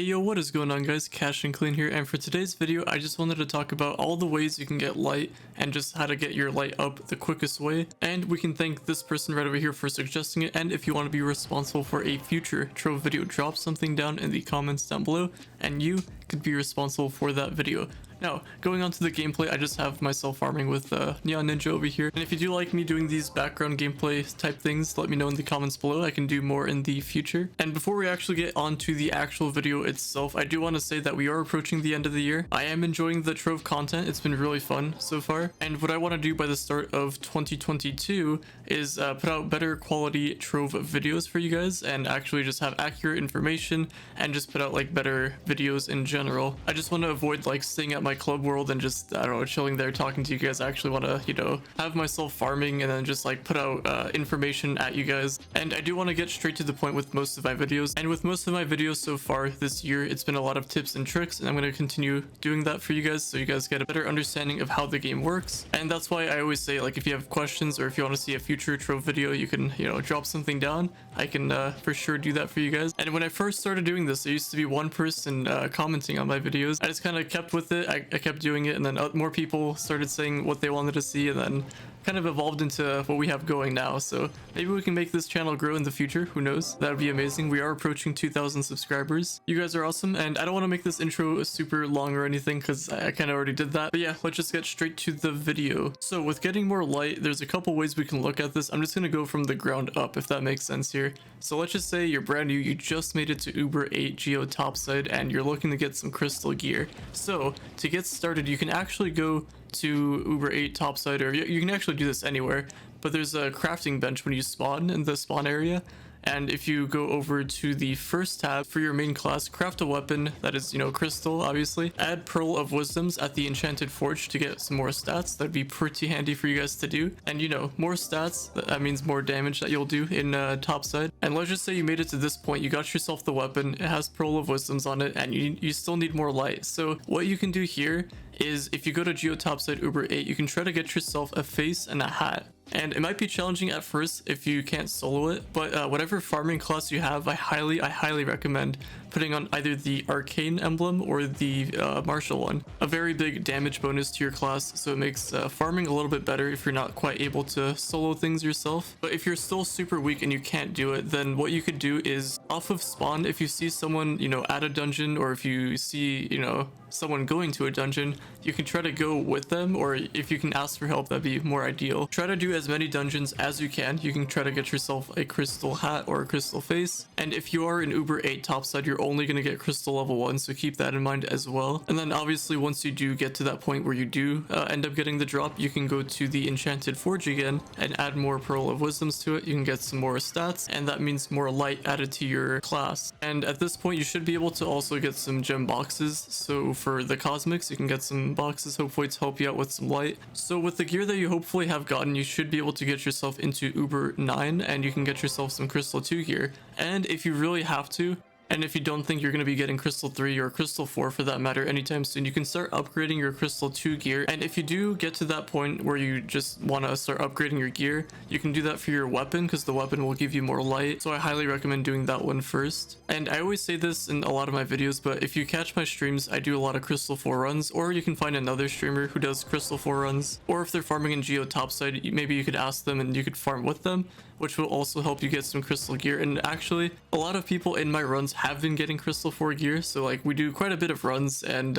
Hey yo, what is going on guys, Cash and Clean here, and for today's video I just wanted to talk about all the ways you can get light and just how to get your light up the quickest way. And we can thank this person right over here for suggesting it, and if you want to be responsible for a future Trove video, drop something down in the comments down below and you could be responsible for that video. Now, going on to the gameplay, I just have myself farming with Neon Ninja over here. And if you do like me doing these background gameplay type things, let me know in the comments below. I can do more in the future. And before we actually get on to the actual video itself, I do want to say that we are approaching the end of the year. I am enjoying the Trove content. It's been really fun so far. And what I want to do by the start of 2022 is put out better quality Trove videos for you guys and actually just have accurate information and just put out like better videos in general. I just want to avoid like staying at my club world and just, I don't know, chilling there talking to you guys. I actually want to, you know, have myself farming and then just like put out information at you guys. And I do want to get straight to the point with most of my videos. And with most of my videos so far this year, it's been a lot of tips and tricks, and I'm going to continue doing that for you guys so you guys get a better understanding of how the game works. And that's why I always say, like, if you have questions or if you want to see a future Trove video, you can, you know, drop something down. I can for sure do that for you guys. And when I first started doing this, there used to be one person commenting on my videos. I just kind of kept with it. I kept doing it, and then more people started saying what they wanted to see, and then kind of evolved into what we have going now. So maybe we can make this channel grow in the future. Who knows? That would be amazing. We are approaching 2,000 subscribers. You guys are awesome, and I don't want to make this intro super long or anything because I kind of already did that. But yeah, let's just get straight to the video. So with getting more light, there's a couple ways we can look at this. I'm just going to go from the ground up, if that makes sense here. So let's just say you're brand new, you just made it to Uber 8 Geo Topside, and you're looking to get some crystal gear. So to get started, you can actually go to Uber 8 Topside, or you can actually do this anywhere, but there's a crafting bench when you spawn in the spawn area. And if you go over to the first tab for your main class, craft a weapon that is, you know, crystal, obviously. Add Pearl of Wisdoms at the Enchanted Forge to get some more stats. That'd be pretty handy for you guys to do. And, you know, more stats, that means more damage that you'll do in Topside. And let's just say you made it to this point, you got yourself the weapon, it has Pearl of Wisdoms on it, and you still need more light. So what you can do here is, if you go to Geo Topside Uber 8, you can try to get yourself a face and a hat. And it might be challenging at first if you can't solo it, but whatever farming class you have, I highly recommend putting on either the Arcane emblem or the Martial one. A very big damage bonus to your class, so it makes farming a little bit better if you're not quite able to solo things yourself. But if you're still super weak and you can't do it, then what you could do is, off of spawn, if you see someone, you know, at a dungeon, or if you see, you know, someone going to a dungeon, you can try to go with them, or if you can ask for help, that'd be more ideal. Try to do as many dungeons as you can. You can try to get yourself a crystal hat or a crystal face. And if you are in Uber 8 Topside, you're only going to get crystal level 1, so keep that in mind as well. And then obviously once you do get to that point where you do end up getting the drop, you can go to the Enchanted Forge again and add more Pearl of Wisdoms to it. You can get some more stats, and that means more light added to your class. And at this point you should be able to also get some gem boxes. So for the cosmics, you can get some boxes hopefully to help you out with some light. So with the gear that you hopefully have gotten, you should be able to get yourself into Uber 9, and you can get yourself some Crystal 2 gear. And if you really have to, and if you don't think you're going to be getting Crystal 3 or Crystal 4 for that matter anytime soon, you can start upgrading your Crystal 2 gear. And if you do get to that point where you just want to start upgrading your gear, you can do that for your weapon, because the weapon will give you more light. So I highly recommend doing that one first. And I always say this in a lot of my videos, but if you catch my streams, I do a lot of Crystal 4 runs, or you can find another streamer who does Crystal 4 runs. Or if they're farming in Geo Topside, maybe you could ask them and you could farm with them, which will also help you get some crystal gear. And actually, a lot of people in my runs have been getting crystal 4 gear, so like we do quite a bit of runs, and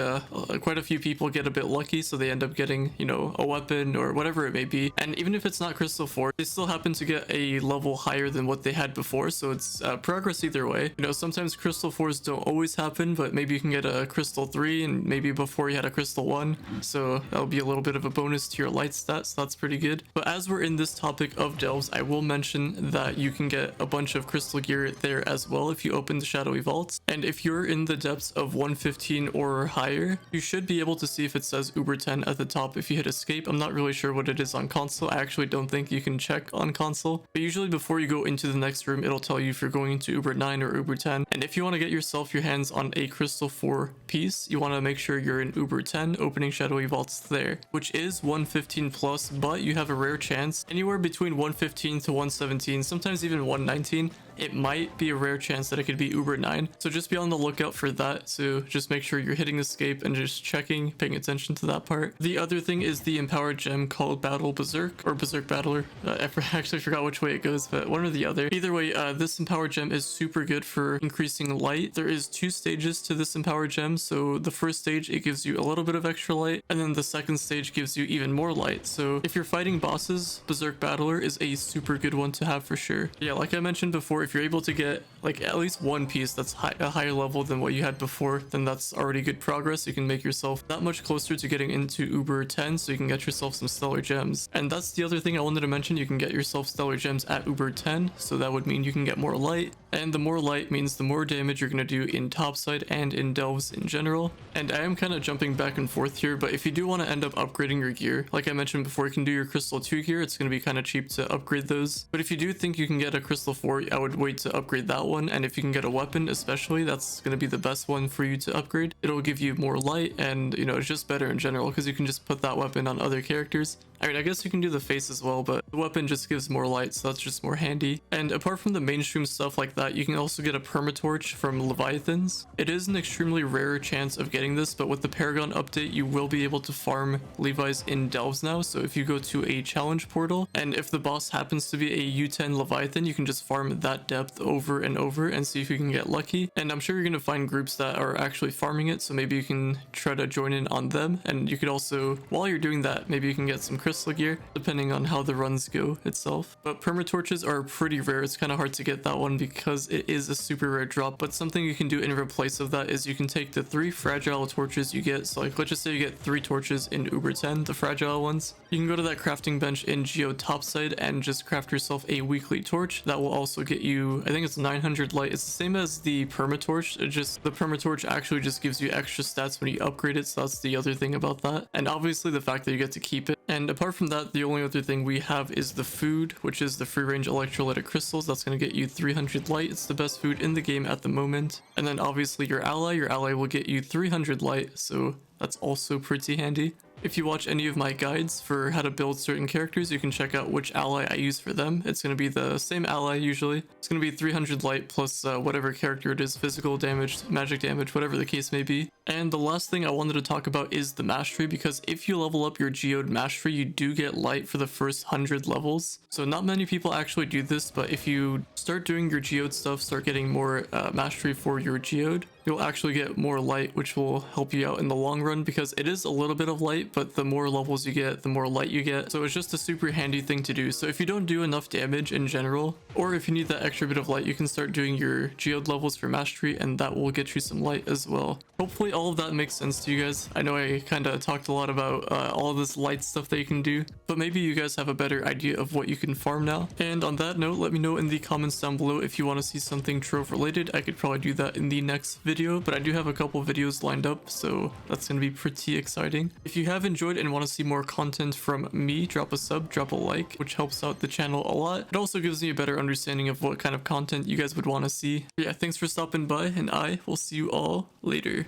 quite a few people get a bit lucky, so they end up getting, you know, a weapon or whatever it may be. And even if it's not crystal 4, they still happen to get a level higher than what they had before, so it's progress either way. You know, sometimes crystal 4s don't always happen, but maybe you can get a crystal 3, and maybe before you had a crystal 1, so that'll be a little bit of a bonus to your light stats, so that's pretty good. But as we're in this topic of delves, I will mention that you can get a bunch of crystal gear there as well if you open the shadowy vaults. And if you're in the depths of 115 or higher, you should be able to see if it says Uber 10 at the top if you hit escape. I'm not really sure what it is on console. I actually don't think you can check on console, but usually before you go into the next room, it'll tell you if you're going into Uber 9 or Uber 10. And if you want to get yourself your hands on a crystal 4 piece, you want to make sure you're in Uber 10 opening shadowy vaults there, which is 115 plus, but you have a rare chance anywhere between 115 to 117, sometimes even 119, it might be a rare chance that it could be Uber 9. So just be on the lookout for that. So just make sure you're hitting escape and just checking, paying attention to that part. The other thing is the empowered gem called Battle Berserk or Berserk Battler. I actually forgot which way it goes, but one or the other. Either way, this empowered gem is super good for increasing light. There is 2 stages to this empowered gem. So the first stage, it gives you a little bit of extra light, and then the second stage gives you even more light. So if you're fighting bosses, Berserk Battler is a super good one to have for sure. Yeah, like I mentioned before, if you're able to get like at least one piece that's a higher level than what you had before, then that's already good progress. You can make yourself that much closer to getting into Uber 10, so you can get yourself some stellar gems. And that's the other thing I wanted to mention, you can get yourself stellar gems at Uber 10, so that would mean you can get more light, and the more light means the more damage you're going to do in topside and in delves in general. And I am kind of jumping back and forth here, but if you do want to end up upgrading your gear, like I mentioned before, you can do your Crystal 2 gear. It's going to be kind of cheap to upgrade those. But if you do think you can get a Crystal 4, I would wait to upgrade that one. And if you can get a weapon especially, that's going to be the best one for you to upgrade. It'll give you more light, and you know, it's just better in general because you can just put that weapon on other characters. I mean, I guess you can do the face as well, but the weapon just gives more light, so that's just more handy. And apart from the mainstream stuff like that, you can also get a permatorch from Leviathans. It is an extremely rare chance of getting this, but with the Paragon update, you will be able to farm Levi's in delves now. So if you go to a challenge portal, and if the boss happens to be a U10 Leviathan, you can just farm that depth over and over and see if you can get lucky. And I'm sure you're going to find groups that are actually farming it, so maybe you can try to join in on them. And you could also, while you're doing that, maybe you can get some crystal gear, depending on how the runs go itself. But permatorches are pretty rare. It's kind of hard to get that one because it is a super rare drop. But something you can do in replace of that is you can take the 3 fragile torches you get. So like, let's just say you get 3 torches in Uber 10, the fragile ones. You can go to that crafting bench in Geo Topside and just craft yourself a weekly torch. That will also get you, I think it's 900 light. It's the same as the permatorch. It just, the permatorch actually just gives you extra stats when you upgrade it. So that's the other thing about that. And obviously the fact that you get to keep it. And apart from that, the only other thing we have is the food, which is the free range electrolytic crystals. That's going to get you 300 light. It's the best food in the game at the moment. And then obviously your ally will get you 300 light. So that's also pretty handy. If you watch any of my guides for how to build certain characters, you can check out which ally I use for them. It's going to be the same ally usually. It's going to be 300 light plus whatever character it is, physical damage, magic damage, whatever the case may be. And the last thing I wanted to talk about is the mastery, because if you level up your geode mastery, you do get light for the first 100 levels. So not many people actually do this, but if you start doing your geode stuff, start getting more mastery for your geode, you'll actually get more light, which will help you out in the long run, because it is a little bit of light, but the more levels you get, the more light you get. So it's just a super handy thing to do. So if you don't do enough damage in general, or if you need that extra bit of light, you can start doing your geode levels for mastery, and that will get you some light as well. Hopefully all of that makes sense to you guys. I know I kind of talked a lot about all this light stuff that you can do, but maybe you guys have a better idea of what you can farm now. And on that note, let me know in the comments down below if you want to see something trove related. I could probably do that in the next video, but I do have a couple videos lined up, so that's going to be pretty exciting. If you have enjoyed and want to see more content from me, drop a sub, drop a like, which helps out the channel a lot. It also gives me a better understanding of what kind of content you guys would want to see. Yeah, thanks for stopping by, and I will see you all later.